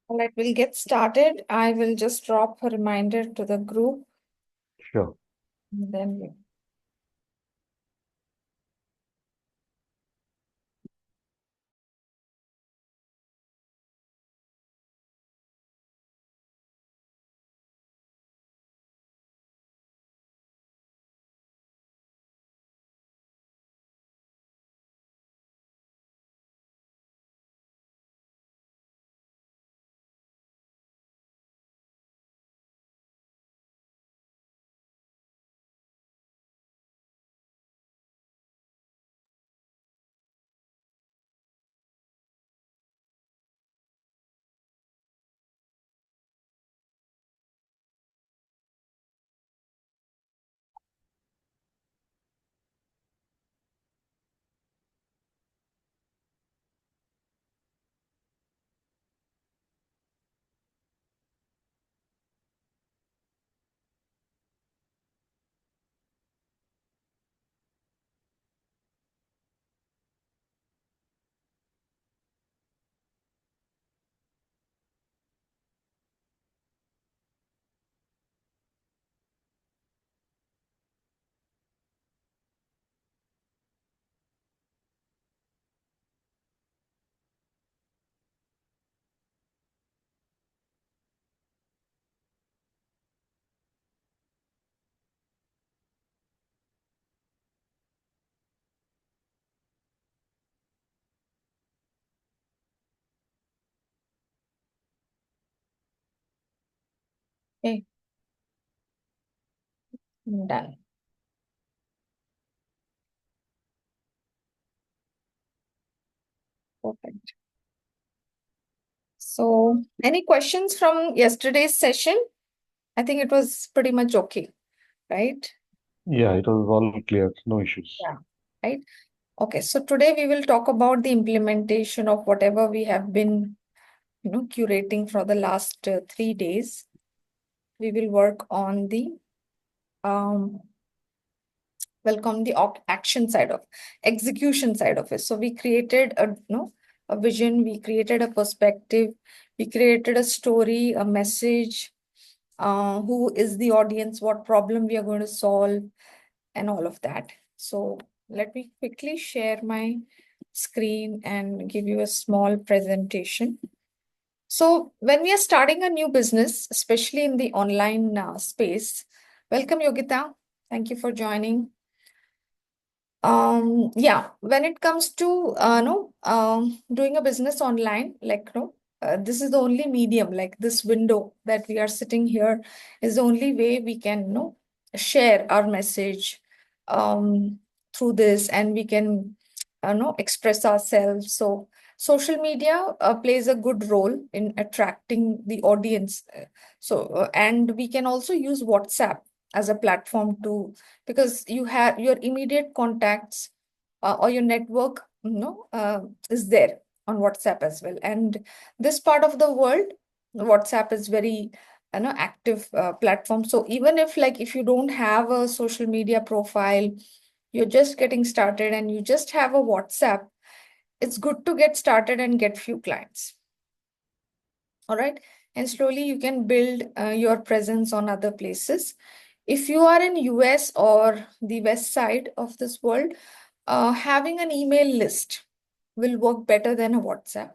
All right, we'll get started. I will just drop a reminder to the group. Sure. And then okay, I'm done. Perfect. So, any questions from yesterday's session? I think it was pretty much okay, right? Yeah, it was all clear. No issues. Yeah. Right. Okay. So today we will talk about the implementation of whatever we have been, curating for the last 3 days. We will work on the um welcome the action side of execution side of it. So we created a vision, we created a perspective, we created a story, a message, who is the audience, what problem we are going to solve, and all of that. So let me quickly share my screen and give you a small presentation. So when we are starting a new business, especially in the online space, welcome Yogita. Thank you for joining. Yeah, when it comes to no doing a business online, like no, this is the only medium, like this window that we are sitting here is the only way we can share our message through this, and we can express ourselves. So social media plays a good role in attracting the audience. And we can also use WhatsApp as a platform to, because you have your immediate contacts or your network is there on WhatsApp as well. And this part of the world, WhatsApp is very active platform. So even if you don't have a social media profile, you're just getting started and you just have a WhatsApp, it's good to get started and get few clients. All right. And slowly you can build your presence on other places. If you are in US or the west side of this world, having an email list will work better than a WhatsApp.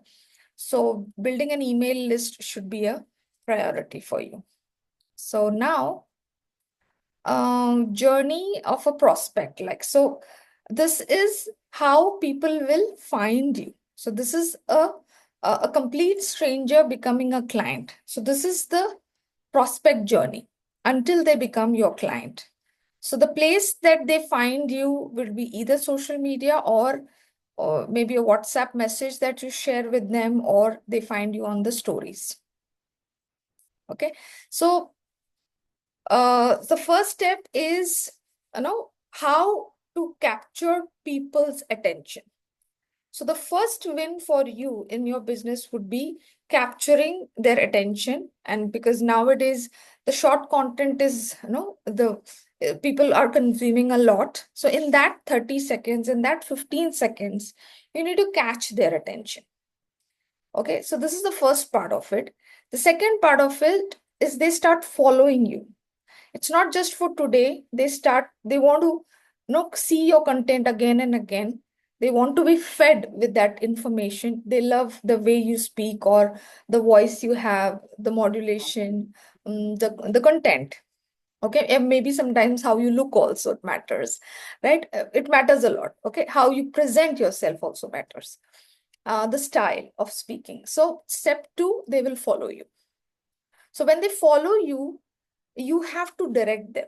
So building an email list should be a priority for you. So now, journey of a prospect. Like, so this is how people will find you. So this is a complete stranger becoming a client. So this is the prospect journey until they become your client. So the place that they find you will be either social media, or maybe a WhatsApp message that you share with them, or they find you on the stories. Okay. So the first step is, how to capture people's attention. So the first win for you in your business would be capturing their attention. And because nowadays the short content is, the people are consuming a lot. So in that 30 seconds, in that 15 seconds, you need to catch their attention. Okay, so this is the first part of it. The second part of it is they start following you. It's not just for today. They want to, see your content again and again. They want to be fed with that information. They love the way you speak or the voice you have, the modulation, the content. Okay, and maybe sometimes how you look also matters, right? It matters a lot. Okay, how you present yourself also matters. The style of speaking. So step two, they will follow you. So when they follow you, you have to direct them.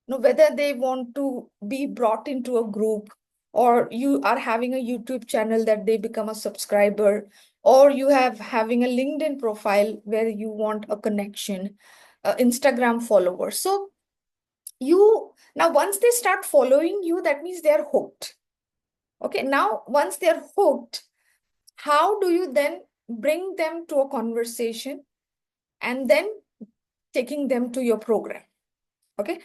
Whether they want to be brought into a group, or you are having a YouTube channel that they become a subscriber, or you have having a LinkedIn profile where you want a connection, Instagram followers. So you now once they start following you, that means they're hooked. Okay, now once they're hooked, how do you then bring them to a conversation and then taking them to your program? Okay,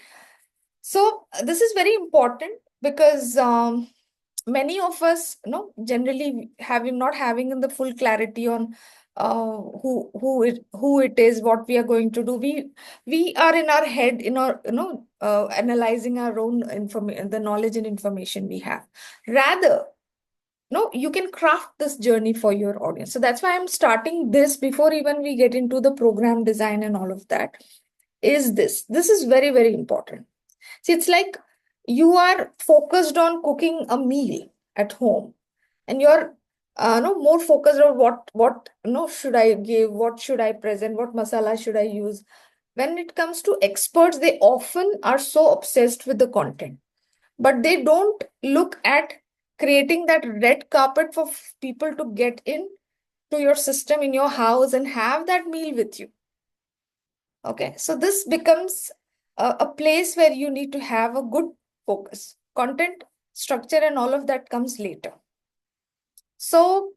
so this is very important because many of us, generally having not having the full clarity on who it is, what we are going to do. We are in our head, in our analyzing our own information, the knowledge and information we have. Rather, no, you can craft this journey for your audience. So that's why I'm starting this before even we get into the program design and all of that. This is very, very important. See, it's like you are focused on cooking a meal at home, and you're no more focused on what should I give, what should I present, what masala should I use. When it comes to experts, they often are so obsessed with the content, but they don't look at creating that red carpet for people to get in to your system in your house and have that meal with you. Okay, so this becomes a place where you need to have a good focus. Content, structure, and all of that comes later. So,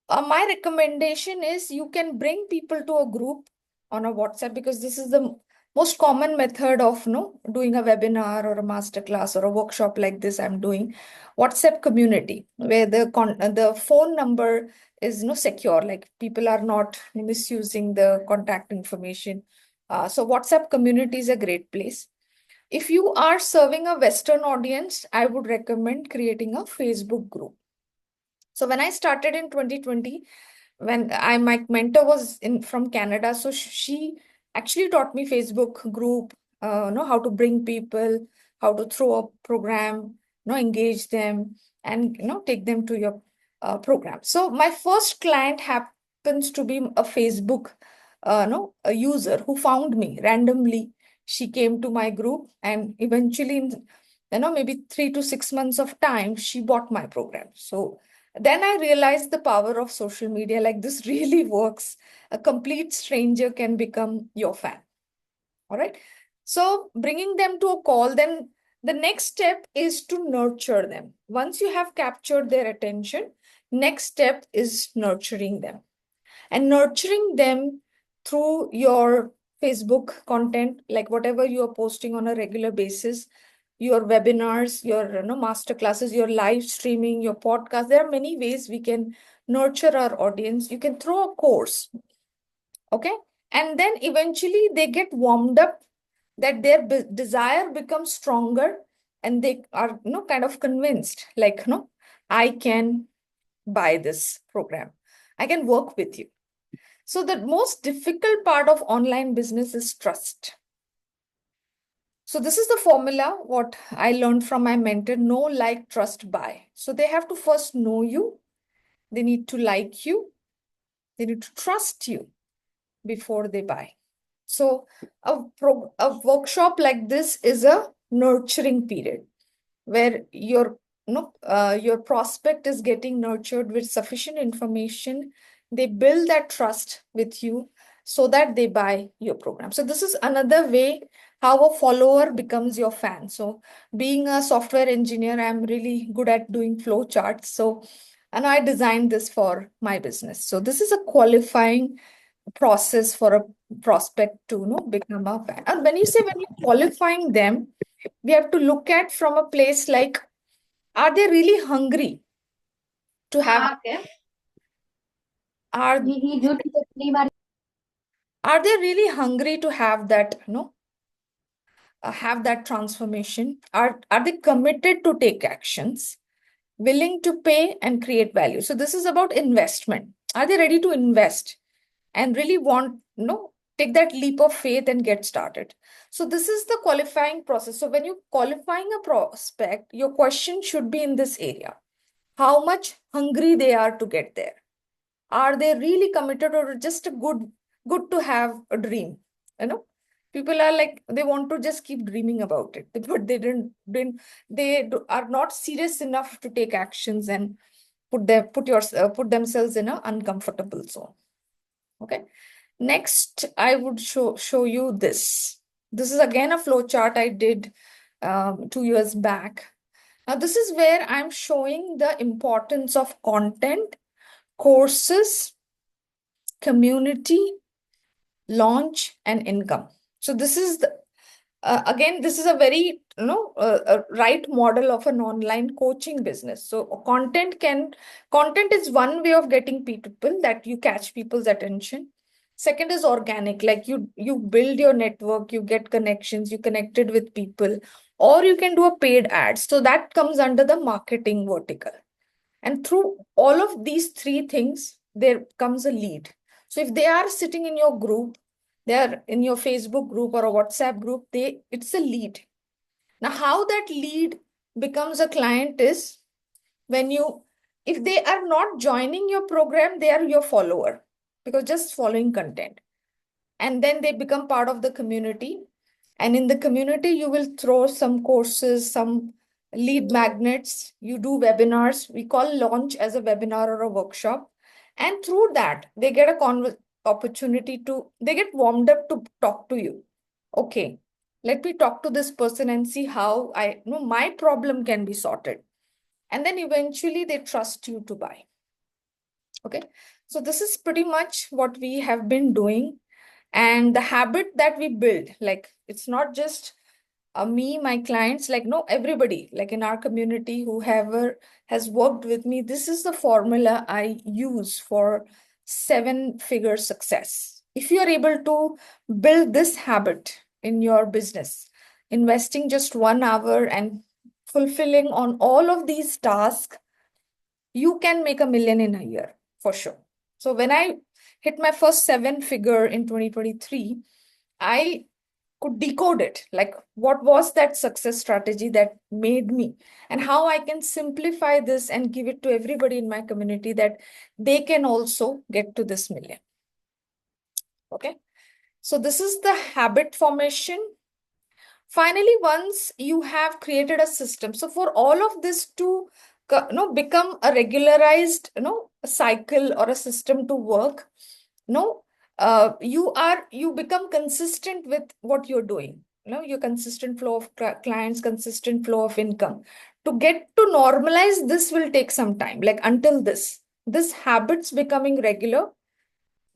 my recommendation is you can bring people to a group on a WhatsApp, because this is the most common method of doing a webinar or a master class or a workshop like this I'm doing. WhatsApp community, where the phone number is secure, like people are not misusing the contact information. So WhatsApp community is a great place. If you are serving a Western audience, I would recommend creating a Facebook group. So when I started in 2020, when my mentor was in from Canada, so she actually taught me Facebook group, how to bring people, how to throw a program, engage them, and take them to your program. So my first client happens to be a Facebook, no, a user who found me randomly. She came to my group, and eventually, in maybe 3 to 6 months of time, she bought my program. So then I realized the power of social media. Like, this really works. A complete stranger can become your fan. All right. So bringing them to a call, then the next step is to nurture them. Once you have captured their attention, next step is nurturing them. And nurturing them through your Facebook content, like whatever you are posting on a regular basis, your webinars, your master classes, your live streaming, your podcast. There are many ways we can nurture our audience. You can throw a course, okay? And then eventually they get warmed up, that their desire becomes stronger, and they are kind of convinced, like, I can buy this program. I can work with you. So the most difficult part of online business is trust. So this is the formula, what I learned from my mentor: know, like, trust, buy. So they have to first know you, they need to like you, they need to trust you before they buy. So a workshop like this is a nurturing period, where your prospect is getting nurtured with sufficient information. They build that trust with you so that they buy your program. So this is another way how a follower becomes your fan. So being a software engineer, I'm really good at doing flow charts. So, and I designed this for my business. So this is a qualifying process for a prospect to become a fan. And when you say, when you're qualifying them, we have to look at from a place like, are they really hungry to have Okay. are दीदी जो teacher कई बार are they really hungry to have that, have that transformation? Are they committed to take actions, willing to pay and create value? So this is about investment. Are they ready to invest and really want, take that leap of faith and get started? So this is the qualifying process. So when you're qualifying a prospect, your question should be in this area. How much hungry they are to get there? Are they really committed, or just a good to have a dream? You know, people are like, they want to just keep dreaming about it, but they are not serious enough to take actions and put themselves in an uncomfortable zone. Okay. Next, I would show you this. This is again a flow chart I did 2 years back. Now, this is where I'm showing the importance of content, courses, community, launch, and income. So this is the again, this is a very a right model of an online coaching business. So content is one way of getting people, that you catch people's attention. Second is organic, like you build your network, you get connections, you connected with people, or you can do a paid ad. So that comes under the marketing vertical. And through all of these three things, there comes a lead. So if they are sitting in your group, they are in your Facebook group or a WhatsApp group, it's a lead. Now, how that lead becomes a client is when if they are not joining your program, they are your follower, because just following content. And then they become part of the community. And in the community, you will throw some courses, some lead magnets, you do webinars. We call launch as a webinar or a workshop. And through that, they get a opportunity they get warmed up to talk to you. Okay, let me talk to this person and see how my problem can be sorted. And then eventually they trust you to buy. Okay, so this is pretty much what we have been doing. And the habit that we build, like, it's not just me, my clients, like, no, everybody, like in our community, whoever has worked with me, this is the formula I use for 7-figure success. If you are able to build this habit in your business, investing just 1 hour and fulfilling on all of these tasks, you can make 1 million in a year for sure. So when I hit my first 7-figure in 2023, I could decode it. Like, what was that success strategy that made me, and how I can simplify this and give it to everybody in my community that they can also get to this million. Okay. So this is the habit formation. Finally, once you have created a system, so for all of this to become a regularized cycle or a system to work, no you become consistent with what you're doing, your consistent flow of clients, consistent flow of income. To get to normalize this will take some time, like until this habits becoming regular.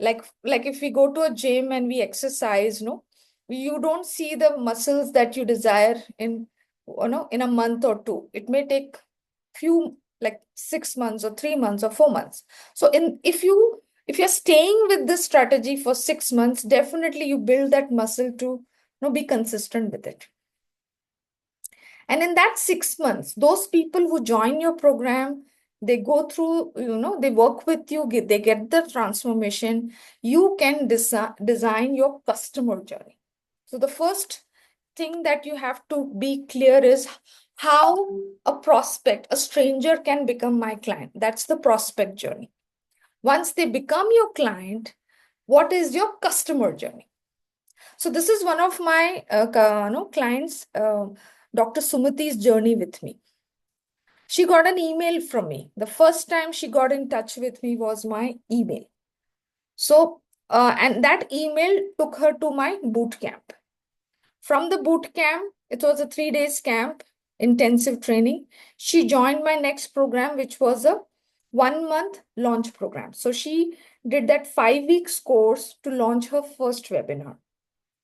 Like if we go to a gym and we exercise, no, you don't see the muscles that you desire in a month or two. It may take few, like 6 months or 3 months or 4 months. So if you're staying with this strategy for 6 months, definitely you build that muscle to be consistent with it. And in that 6 months, those people who join your program, they go through, they work with you, they get the transformation. You can design your customer journey. So the first thing that you have to be clear is how a prospect, a stranger, can become my client. That's the prospect journey. Once they become your client, what is your customer journey? So this is one of my clients, Dr. Sumati's journey with me. She got an email from me. The first time she got in touch with me was my email. So, and that email took her to my boot camp. From the boot camp, it was a 3 days camp, intensive training. She joined my next program, which was a 1 month launch program. So she did that 5 weeks course to launch her first webinar.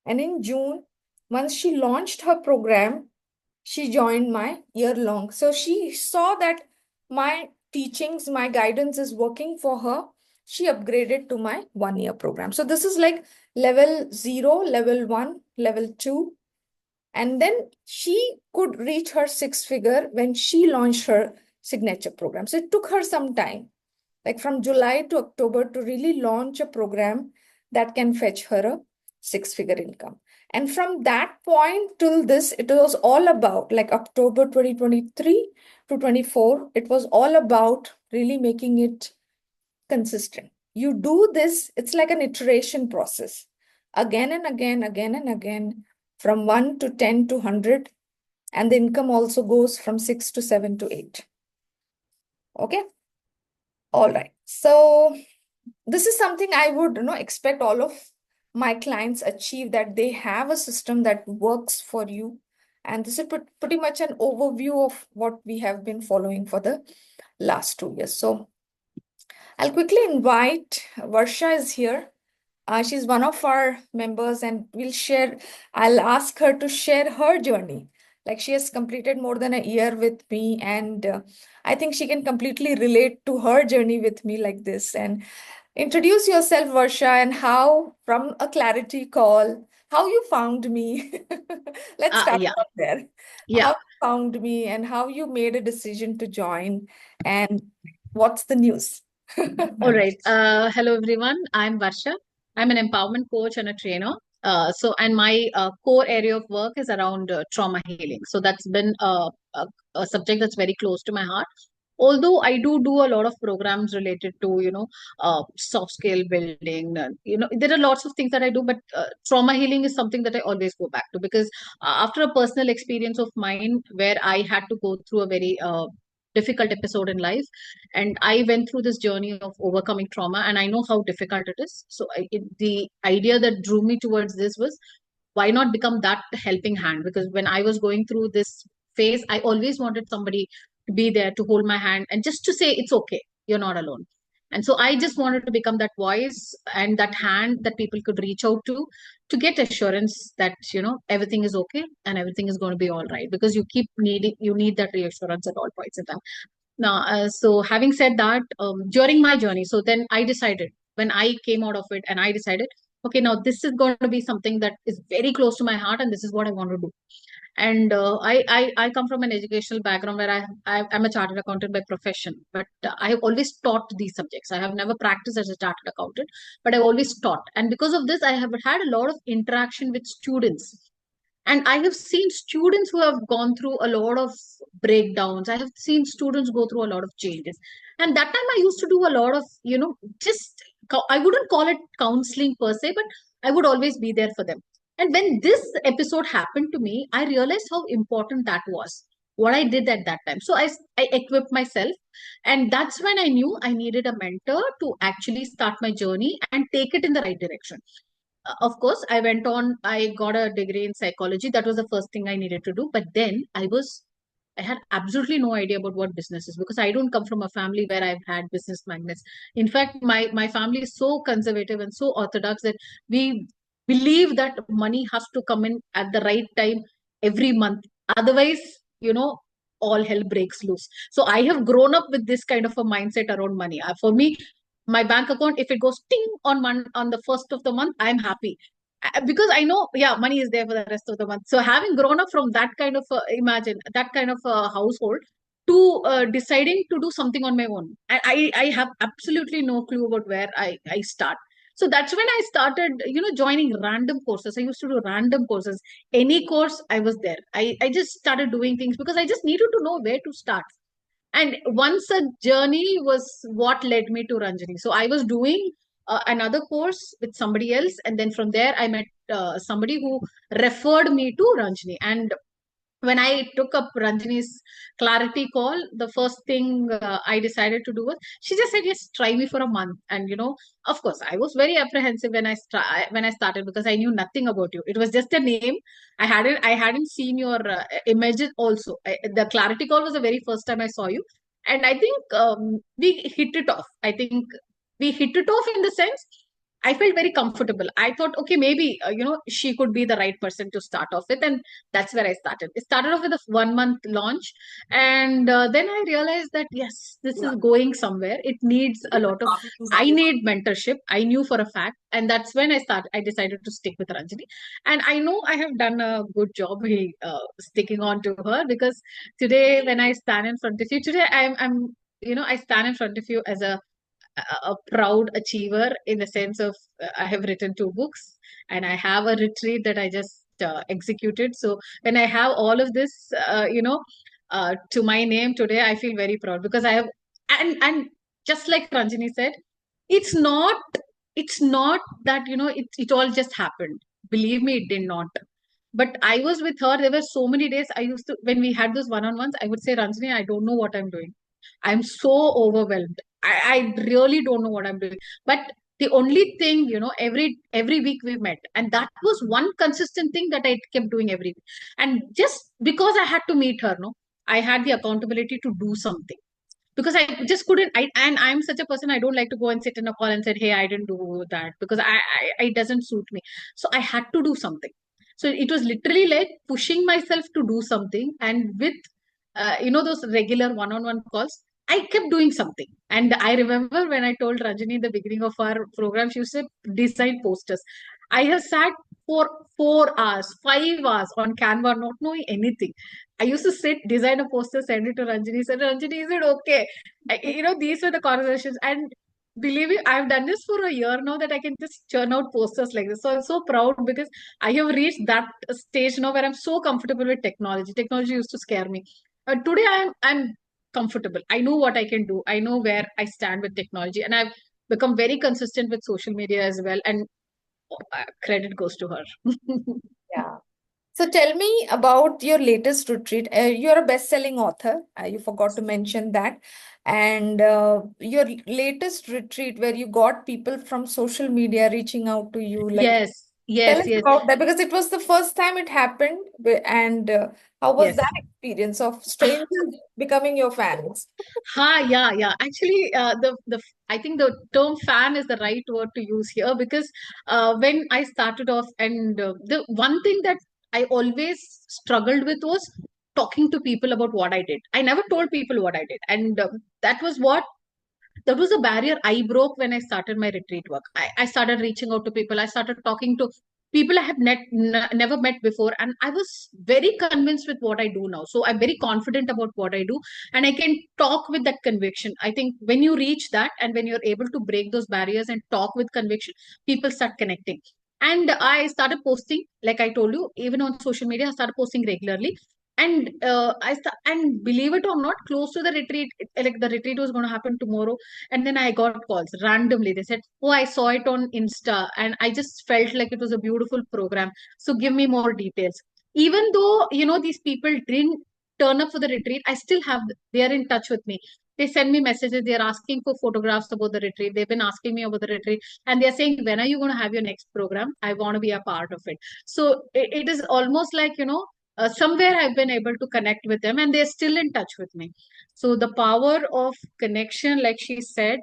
And in June, once she launched her program, she joined my year long. So she saw that my teachings, my guidance is working for her. she upgraded to my 1 year program. So this is like level 0, level 1, level 2. And then she could reach her six figure when she launched her signature program. So it took her some time, like from July to October, to really launch a program that can fetch her a six-figure income. And from that point till this, it was all about, like October 2023 to 24, it was all about really making it consistent. You do this, it's like an iteration process. Again and again, again and again, from 1 to 10 to 100. And the income also goes from 6 to 7 to 8. Okay. All right. So this is something I would expect all of my clients achieve, that they have a system that works for you. And this is pretty much an overview of what we have been following for the last 2 years. So I'll quickly invite Varsha is here. She's one of our members, and I'll ask her to share her journey. Like, she has completed more than a year with me, and I think she can completely relate to her journey with me like this. And introduce yourself, Varsha, and how, from a clarity call, how you found me. Let's start Yeah, from there. How yeah. you found me and how you made a decision to join, and what's the news? All right. Hello, everyone. I'm Varsha. I'm an empowerment coach and a trainer. And my core area of work is around trauma healing. So that's been a subject that's very close to my heart. Although I do a lot of programs related to, soft skill building. There are lots of things that I do, but trauma healing is something that I always go back to because after a personal experience of mine where I had to go through a very difficult episode in life, and I went through this journey of overcoming trauma, and I know how difficult it is. So the idea that drew me towards this was, why not become that helping hand? Because when I was going through this phase, I always wanted somebody to be there to hold my hand and just to say it's okay, you're not alone. And so I just wanted to become that voice and that hand that people could reach out to get assurance that everything is okay and everything is going to be all right, because you need that reassurance at all points in time. Now, so having said that, during my journey, so then I decided, when I came out of it, and I decided, okay, now this is going to be something that is very close to my heart, and this is what I want to do. And I come from an educational background where I'm a chartered accountant by profession, but I have always taught these subjects. I have never practiced as a chartered accountant, but I've always taught. And because of this, I have had a lot of interaction with students, and I have seen students who have gone through a lot of breakdowns. I have seen students go through a lot of changes. And that time I used to do a lot of, just, I wouldn't call it counseling per se, but I would always be there for them. And when this episode happened to me, I realized how important that was, what I did at that time. So I equipped myself. And that's when I knew I needed a mentor to actually start my journey and take it in the right direction. Of course, I went on, I got a degree in psychology. That was the first thing I needed to do. But then I had absolutely no idea about what business is, because I don't come from a family where I've had business magnets. In fact, my family is so conservative and so orthodox that we believe that money has to come in at the right time every month. Otherwise, you know, all hell breaks loose. So I have grown up with this kind of a mindset around money. For me, my bank account, if it goes ting on the first of the month, I'm happy. Because I know, yeah, money is there for the rest of the month. So having grown up from that kind of imagine that kind of household, to deciding to do something on my own, I have absolutely no clue about where I start. So that's when I started, joining random courses. I used to do random courses. Any course, I was there. I just started doing things because I just needed to know where to start. And once a journey was what led me to Ranjani. So I was doing another course with somebody else, and then from there I met somebody who referred me to Ranjani. And when I took up Ranjani's clarity call, the first thing I decided to do was, she just said, "Yes, try me for a month." And of course, I was very apprehensive when I started, because I knew nothing about you. It was just a name. I hadn't seen your images. Also, the clarity call was the very first time I saw you, and I think we hit it off. I think we hit it off in the sense. I felt very comfortable. I thought, okay, maybe, she could be the right person to start off with. And that's where I started. It started off with a 1 month launch. And then I realized that, yes, this is going somewhere. It needs a lot of, I need mentorship. I knew for a fact. And that's when I decided to stick with Ranjini. And I know I have done a good job sticking on to her, because today when I stand in front of you, today I stand in front of you as a proud achiever, in the sense of, I have written 2 books and I have a retreat that I just executed. So when I have all of this, to my name today, I feel very proud, because I have, and just like Ranjini said, it's not it's not that, it all just happened. Believe me, it did not. But I was with her. There were so many days I used to, when we had those one-on-ones, I would say, Ranjini, I don't know what I'm doing. I'm so overwhelmed. I really don't know what I'm doing. But the only thing, every week we met. And that was one consistent thing that I kept doing every week. And just because I had to meet her, no, I had the accountability to do something, because I just couldn't. And I'm such a person. I don't like to go and sit in a call and say, "Hey, I didn't do that," because it doesn't suit me. So I had to do something. So it was literally like pushing myself to do something, and with those regular one-on-one calls, I kept doing something. And I remember when I told Rajani in the beginning of our program, she said, "Design posters." I have sat for 4 hours, 5 hours on Canva, not knowing anything. I used to sit, design a poster, send it to Ranjini. Said, Ranjini, is it okay? These were the conversations. And believe me, I've done this for a year now, that I can just churn out posters like this. So I'm so proud, because I have reached that stage now where I'm so comfortable with technology. Technology used to scare me. Today I'm comfortable. I know what I can do. I know where I stand with technology, and I've become very consistent with social media as well. And credit goes to her. Yeah. So tell me about your latest retreat. You're a best-selling author. You forgot to mention that. And your latest retreat where you got people from social media reaching out to you, like, Yes, tell yes, us yes, about that, because it was the first time it happened. And how was yes. that experience of strangers becoming your fans? Yeah, yeah. Actually, the I think the term fan is the right word to use here, because when I started off, and the one thing that I always struggled with was talking to people about what I did. I never told people what I did, and that was a barrier I broke when I started my retreat work. I started reaching out to people. I started talking to people I have never met before. And I was very convinced with what I do now. So I'm very confident about what I do. And I can talk with that conviction. I think when you reach that, and when you're able to break those barriers and talk with conviction, people start connecting. And I started posting, like I told you, even on social media, I started posting regularly. And and believe it or not, close to the retreat, like the retreat was going to happen tomorrow, and then I got calls randomly. They said, "Oh, I saw it on Insta, and I just felt like it was a beautiful program. So give me more details." Even though, these people didn't turn up for the retreat, I still have, they are in touch with me. They send me messages. They're asking for photographs about the retreat. They've been asking me about the retreat. And they're saying, "When are you going to have your next program? I want to be a part of it." So it is almost like, somewhere I've been able to connect with them, and they're still in touch with me. So the power of connection, like she said,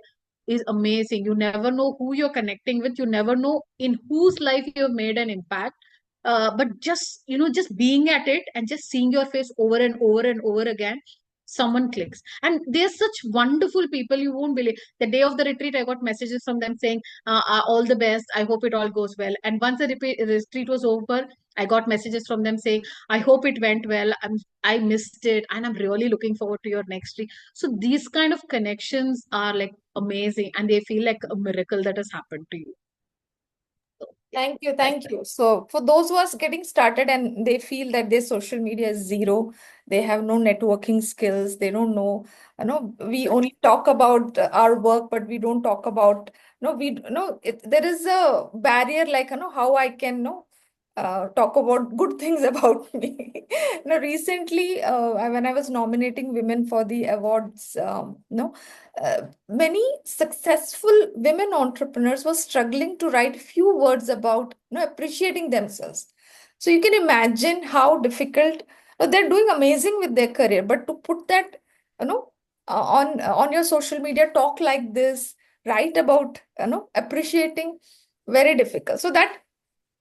is amazing. You never know who you're connecting with. You never know in whose life you have made an impact. But just, just being at it and just seeing your face over and over and over again, someone clicks. And they're such wonderful people. You won't believe. The day of the retreat, I got messages from them saying, all the best. I hope it all goes well. And once the retreat was over, I got messages from them saying, "I hope it went well. I missed it, and I'm really looking forward to your next week." So these kind of connections are like amazing, and they feel like a miracle that has happened to you. So, yeah, Thank you, that's thank you. So, for those who are getting started and they feel that their social media is zero, they have no networking skills, they don't know, we only talk about our work, but we don't talk about, no, there is a barrier, like, how I can, talk about good things about me. Recently, when I was nominating women for the awards, many successful women entrepreneurs were struggling to write few words about, appreciating themselves. So you can imagine how difficult. They're doing amazing with their career, but to put that, on your social media, talk like this, write about, appreciating. very difficult. So that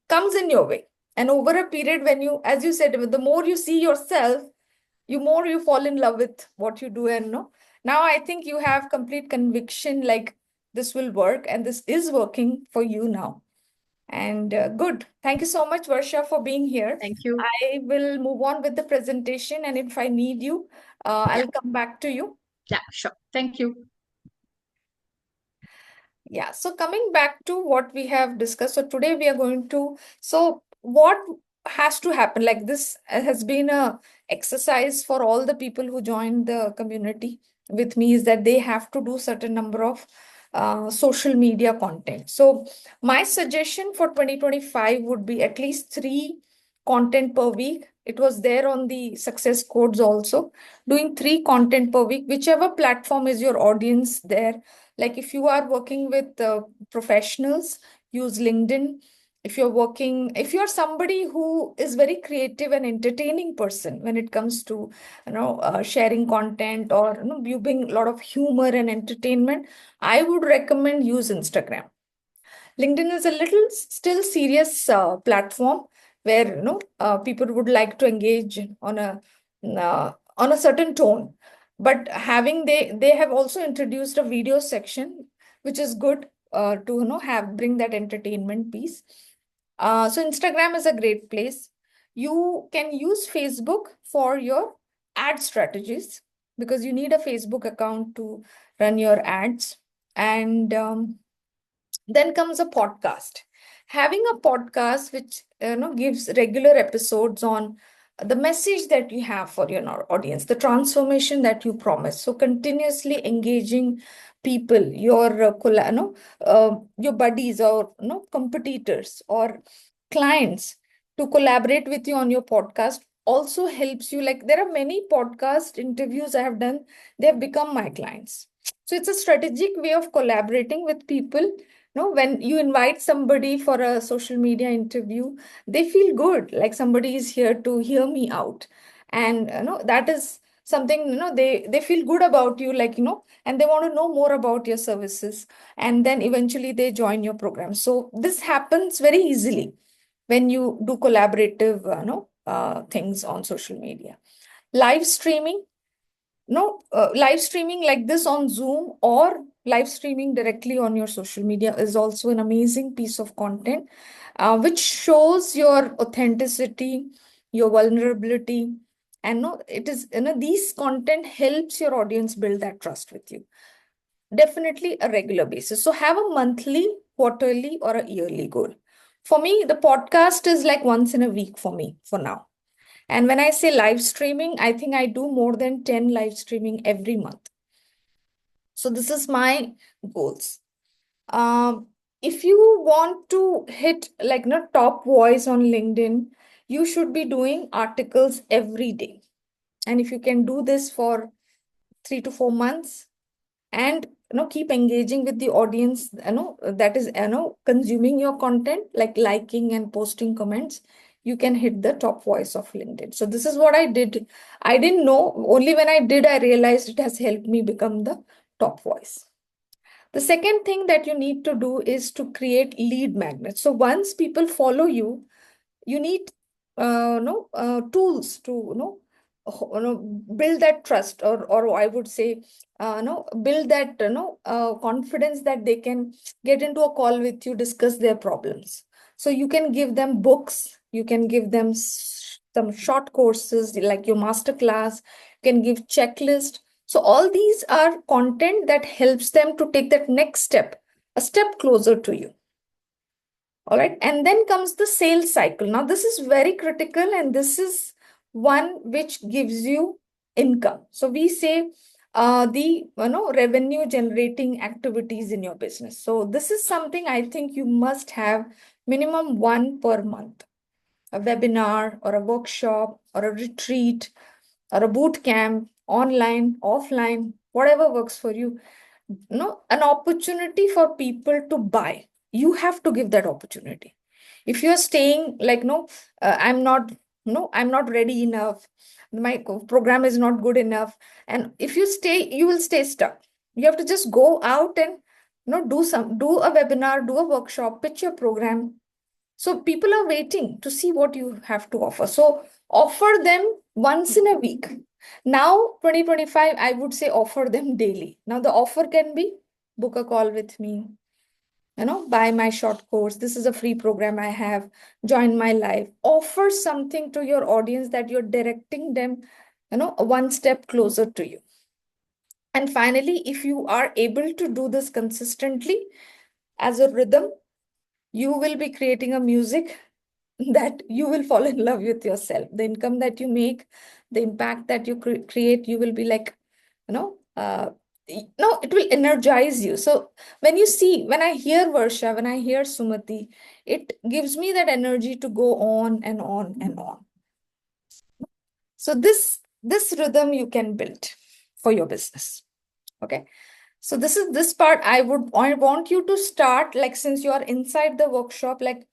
comes in your way. And over a period, when you, as you said, the more you see yourself, you more you fall in love with what you do. And no, now I think you have complete conviction like this will work and this is working for you now. And good. Thank you so much, Varsha, for being here. Thank you. I will move on with the presentation, and if I need you, Yeah, I'll come back to you. yeah, sure. Thank you. Yeah, so coming back to what we have discussed, so today we are going to, so what has to happen? Like this has been a exercise for all the people who joined the community with me, is that they have to do certain number of social media content. So my suggestion for 2025 would be at least 3 content per week. It was there on the success codes also. Doing 3 content per week, whichever platform is your audience there. Like if you are working with professionals, use LinkedIn. If you're somebody who is very creative and entertaining person when it comes to, sharing content, or you bring a lot of humor and entertainment, I would recommend use Instagram. LinkedIn is a little still serious platform where people would like to engage on a certain tone. But having they have also introduced a video section, which is good to have bring that entertainment piece. So Instagram is a great place. You can use Facebook for your ad strategies because you need a Facebook account to run your ads. And then comes a podcast. Having a podcast which gives regular episodes on the message that you have for your audience, the transformation that you promise. So continuously engaging people, your your buddies, or competitors or clients to collaborate with you on your podcast also helps you. Like there are many podcast interviews I have done, they have become my clients. So it's a strategic way of collaborating with people. No, when you invite somebody for a social media interview, they feel good, like somebody is here to hear me out. And that is something, they feel good about you, like, and they want to know more about your services. And then eventually they join your program. So this happens very easily when you do collaborative, things on social media. Live streaming, no, live streaming like this on Zoom or live streaming directly on your social media is also an amazing piece of content, which shows your authenticity, your vulnerability. And no, it is, these content helps your audience build that trust with you. Definitely a regular basis. So have a monthly, quarterly, or a yearly goal. For me, the podcast is like once in a week for me for now. And when I say live streaming, I think I do more than 10 live streaming every month. So this is my goals. If you want to hit like top voice on LinkedIn, you should be doing articles every day. And if you can do this for 3 to 4 months, and keep engaging with the audience, that is consuming your content, like liking and posting comments, you can hit the top voice of LinkedIn. So this is what I did. I didn't know, only when I did I realized it has helped me become the top voice. The second thing that you need to do is to create lead magnets. So once people follow you, you need no tools to build that trust, or I would say no build that confidence that they can get into a call with you, discuss their problems. So you can give them books, you can give them some short courses like your master class, you can give checklist. So all these are content that helps them to take that next step, a step closer to you. All right. And then comes the sales cycle. Now, this is very critical, and this is one which gives you income. So we say the revenue generating activities in your business. So this is something I think you must have minimum one per month. A webinar or a workshop or a retreat or a boot camp, online, offline, whatever works for you. An opportunity for people to buy. You have to give that opportunity. If you're staying like, no, I'm not, no, I'm not ready enough, my program is not good enough, and if you stay, you will stay stuck. You have to just go out and do a webinar, do a workshop, pitch your program. So people are waiting to see what you have to offer. So offer them once in a week. Now, 2025, I would say offer them daily. Now, the offer can be book a call with me, buy my short course. This is a free program I have. Join my live. Offer something to your audience that you're directing them, one step closer to you. And finally, if you are able to do this consistently as a rhythm, you will be creating a music that you will fall in love with yourself. The income that you make, the impact that you create, you will be like, you know, uh, no, it will energize you. So when I hear Varsha, when I hear Sumati, it gives me that energy to go on and on and on. So this rhythm you can build for your business. Okay. So this part I want you to start, like, since you are inside the workshop, like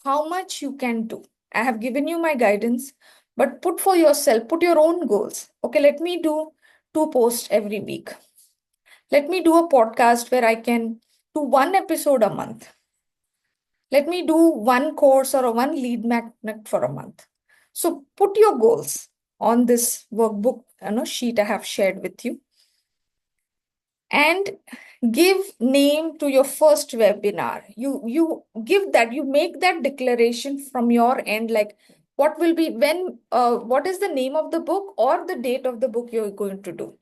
how much you can do. I have given you my guidance, but put for yourself, put your own goals. Okay, let me do 2 posts every week. Let me do a podcast where I can do 1 episode a month. Let me do 1 course or a 1 lead magnet for a month. So put your goals on this workbook, sheet I have shared with you, and give name to your first webinar. You give that, you make that declaration from your end, like what will be what is the name of the book or the date of the book you're going to do.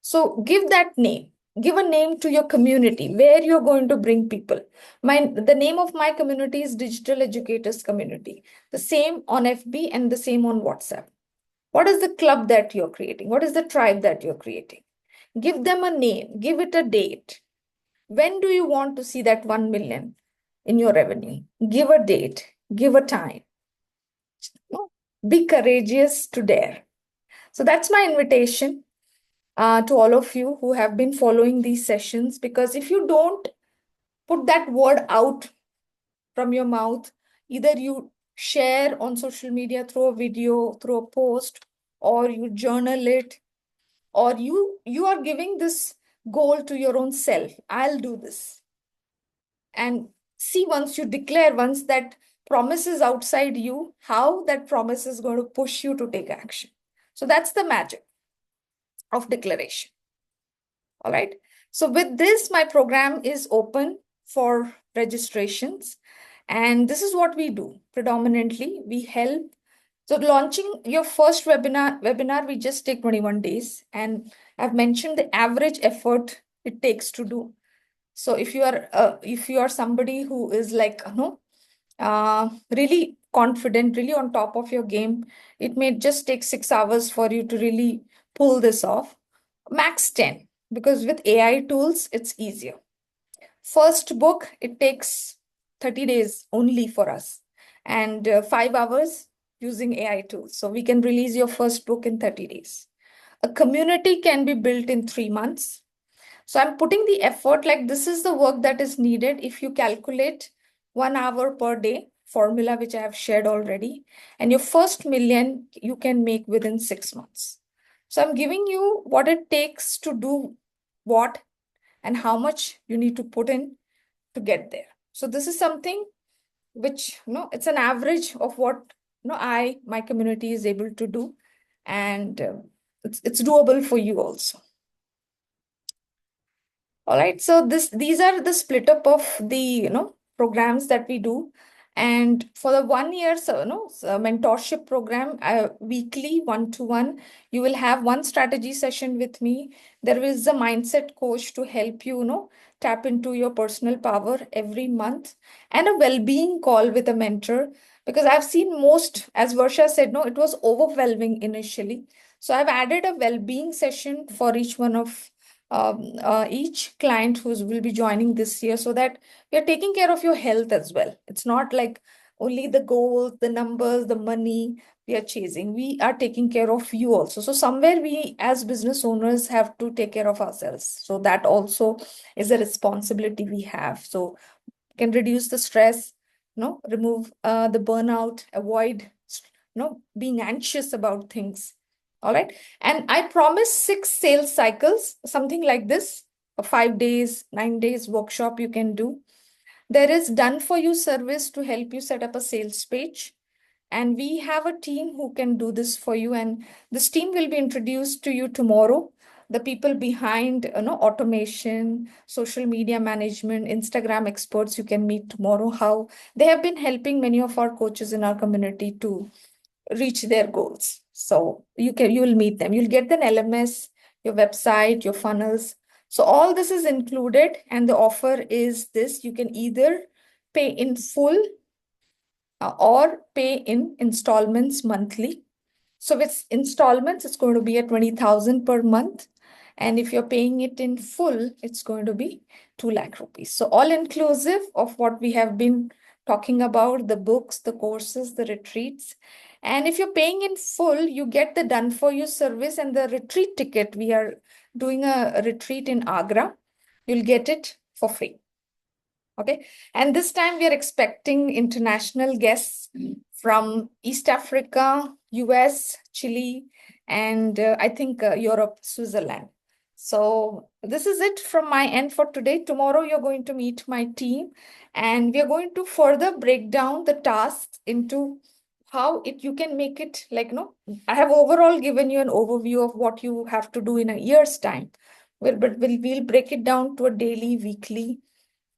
So give that name. Give a name to your community where you're going to bring people. The name of my community is Digital Educators Community. The same on FB and the same on WhatsApp. What is the club that you're creating? What is the tribe that you're creating? Give them a name, give it a date. When do you want to see that 1 million in your revenue? Give a date, give a time. Be courageous to dare. So that's my invitation to all of you who have been following these sessions, because if you don't put that word out from your mouth, either you share on social media through a video, through a post, or you journal it, or you are giving this goal to your own self. I'll do this. And see, once you declare, once that promise is outside you, how that promise is going to push you to take action. So that's the magic of declaration. All right. So with this, my program is open for registrations. And this is what we do predominantly. We help. So launching your first webinar, we just take 21 days. And I've mentioned the average effort it takes to do. So if you are somebody who is like, really confident, really on top of your game, it may just take 6 hours for you to really pull this off. Max 10, because with AI tools, it's easier. First book, it takes 30 days only for us, and 5 hours using AI tools. So we can release your first book in 30 days. A community can be built in 3 months. So I'm putting the effort, like this is the work that is needed. If you calculate 1 hour per day formula, which I have shared already, and your first million you can make within 6 months. So I'm giving you what it takes to do what and how much you need to put in to get there. So this is something which, it's an average of what, my community is able to do. And it's doable for you also. All right, so these are the split up of the programs that we do. And for the 1 year mentorship program, weekly 1-to-1, you will have one strategy session with me. There is a mindset coach to help you, tap into your personal power every month, and a well-being call with a mentor. Because I've seen most, as Varsha said, no, it was overwhelming initially. So I've added a well-being session for each one of each client who will be joining this year, so that we are taking care of your health as well. It's not like only the goals, the numbers, the money we are chasing. We are taking care of you also. So somewhere we as business owners have to take care of ourselves. So that also is a responsibility we have. So can reduce the stress, remove the burnout, avoid, being anxious about things. All right. And I promise 6 sales cycles, something like this. a 5 days, 9 days workshop you can do. There is done for you service to help you set up a sales page. And we have a team who can do this for you. And this team will be introduced to you tomorrow. The people behind, automation, social media management, Instagram experts, you can meet tomorrow. How they have been helping many of our coaches in our community to reach their goals. So you will meet them. You'll get an LMS, your website, your funnels. So all this is included, and the offer is this: you can either pay in full or pay in installments monthly. So with installments, it's going to be at 20,000 per month. And if you're paying it in full, it's going to be 2 lakh rupees. So all inclusive of what we have been talking about, the books, the courses, the retreats. And if you're paying in full, you get the done for you service and the retreat ticket. We are doing a retreat in Agra. You'll get it for free. Okay. And this time we are expecting international guests from East Africa, US, Chile, and I think Europe, Switzerland. So this is it from my end for today. Tomorrow you're going to meet my team, and we are going to further break down the tasks into how you can make it like, I have overall given you an overview of what you have to do in a year's time. But we'll break it down to a daily, weekly,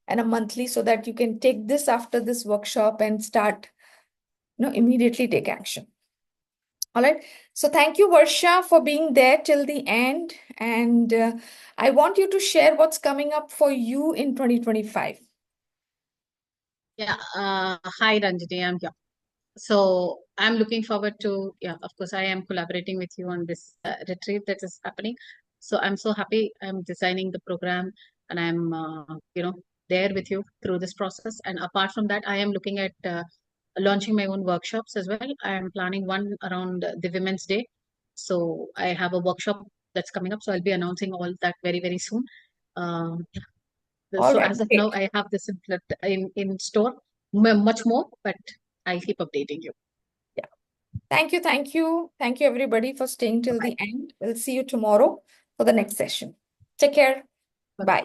and a monthly, so that you can take this after this workshop and start, immediately take action. All right. So thank you, Varsha, for being there till the end. And I want you to share what's coming up for you in 2025. Yeah. Hi, Ranjini. I'm here. So I'm looking forward to, yeah, of course, I am collaborating with you on this retreat that is happening. So I'm so happy I'm designing the program, and I'm, there with you through this process. And apart from that, I am looking at launching my own workshops as well. I am planning one around the Women's Day. So I have a workshop that's coming up. So I'll be announcing all that very, very soon. Um, All so right, as of now, great. I have this in store, much more, but I'll keep updating you. Yeah. Thank you. Thank you. Thank you, everybody, for staying till the end. We'll see you tomorrow for the next session. Take care. Bye. Bye.